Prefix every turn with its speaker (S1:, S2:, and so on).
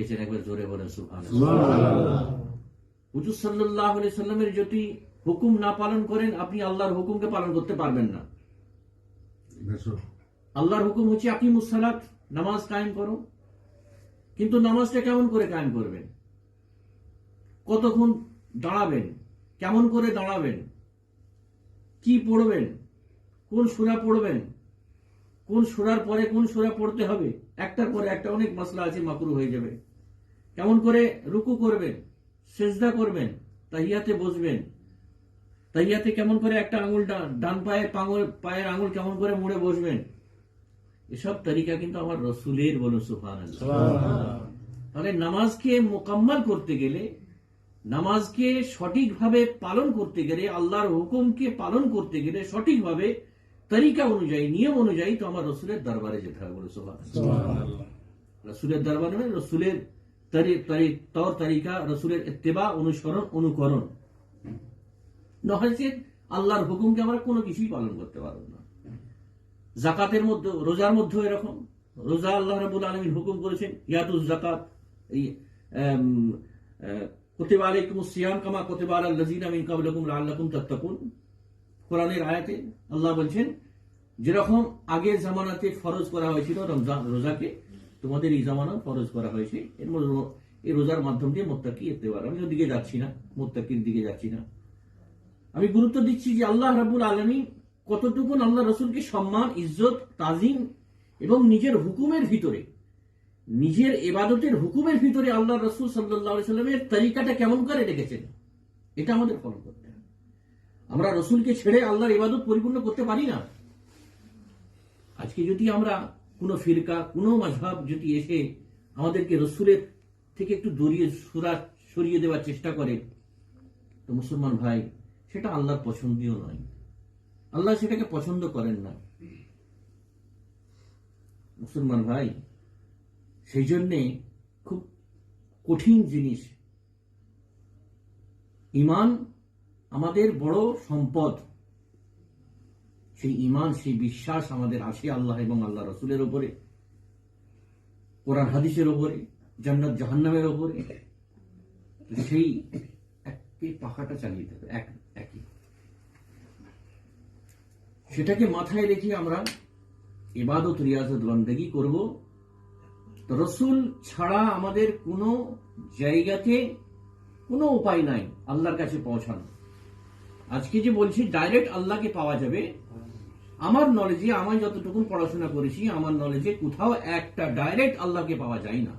S1: রেখেছেন, একবার জোরে বলেন সুবহানাল্লাহ। হুজুর সাল্লাল্লাহু আলাইহি সাল্লামের যদি হুকুম না পালন করেন, আপনি আল্লাহর হুকুমকে পালন করতে পারবেন না। আল্লাহর হুকুম হচ্ছে আকিমুস সালাত, নামাজ কায়েম করো। কিন্তু নামাজটা কেমন করে কায়েম করবেন, কতক্ষণ দাঁড়াবেন, কেমন করে দাঁড়াবেন, কি পড়বেন, কোন সূরা পড়বেন, কোন সূরার পরে কোন সূরা পড়তে হবে, একটার পরে একটা অনেক মাসলা আছে, মাকরুহ হয়ে যাবে। কেমন করে রুকু করবেন, সিজদা করবেন, তাহিয়াতে বসবেন, তাহিয়াতে কেমন করে একটা আঙুল ডান পায়ের আঙুল কেমন করে মুড়ে বসবেন, এসব তরিকা কিন্তু আমার রসুলের। বলুন সুবহানাল্লাহ। তাহলে নামাজকে মোকাম্মল করতে গেলে, নামাজকে সঠিকভাবে পালন করতে গেলে, আল্লাহর হুকুমকে পালন করতে গেলে সঠিকভাবে তরিকা অনুযায়ী, নিয়ম অনুযায়ী, তো আমার রসুলের দরবারে যেতে হবে। বলুন সুবহানাল্লাহ। রসুলের দরবারে মানে রসুলের তর তরিকা, রসুলের ইত্তেবা, অনুসরণ, অনুকরণ। নহলে আল্লাহর হুকুমকে আমরা কোনো কিছুই পালন করতে পারবো না। যাকাতের মধ্যে, রোজার মধ্যে এরকম, রোজা আল্লাহ রাব্বুল আলামিন হুকুম করেছেন, ইয়াতুজ যাকাত, কুতিবা আলাইকুমুস সিয়াম কামা কুতিবা আলাল লাযিনা মিন ক্বাবলিকুম লাআল্লাকুম তাত্তাকুন। কোরআনের আয়াতে আল্লাহ বলছেন, যেরকম আগের জামানাতে ফরজ করা হয়েছিল রোজাকে, তোমাদের এই জামানা ফরজ করা হয়েছে। এই রোজার মাধ্যম দিয়ে মুত্তাকি ইত্তেবা। আমি ওদিকে যাচ্ছি না, মুত্তাকির দিকে যাচ্ছি না। আমি গুরুত্ব দিচ্ছি যে আল্লাহ রাব্বুল আলামিন কতটুকু আল্লাহ রসুলকে সম্মান, ইজ্জত, তাজিম এবং নিজের হুকুমের ভিতরে, নিজের ইবাদতের হুকুমের ভিতরে আল্লাহ রসুল সাল্লাল্লাহু আলাইহি সাল্লামের তরিকাটা কেমন করে রেখেছেন, এটা আমাদের ফলো করতে হবে। আমরা রসুলকে ছেড়ে আল্লাহর ইবাদত পরিপূর্ণ করতে পারি না। আজকে যদি আমরা কোনো ফিরকা, কোনো মাযহাব যদি এসে আমাদেরকে রসুলের থেকে একটু সরিয়ে দেওয়ার চেষ্টা করে, তো মুসলমান ভাই, সেটা আল্লাহর পছন্দীয় নয়। আল্লাহ সেটাকে পছন্দ করেন না মুসলমান ভাই। সেই জন্যে খুব কঠিন জিনিস। ঈমান আমাদের বড় সম্পদ। সেই ঈমান, সেই বিশ্বাস আমাদের আছে আল্লাহ এবং আল্লাহ রসুলের উপরে, কোরআন হাদিসের উপরে, জান্নাত জাহান্নামের উপরে। সেই একই পাখাটা চালিয়ে দেবে, একই। সেটাকে মাথায় রেখে আমরা ইবাদত, রিয়াজত, বন্দেগী করব। তো রসুল ছাড়া আমাদের কোনো জায়গাতে কোনো উপায় নাই আল্লাহর কাছে পৌঁছানো। আজকে যে বলছি ডাইরেক্ট আল্লাহকে পাওয়া যাবে, আমার নলেজে, আমি যতটুকু পড়াশোনা করেছি, আমার নলেজে কোথাও একটা ডাইরেক্ট আল্লাহকে পাওয়া যায় না।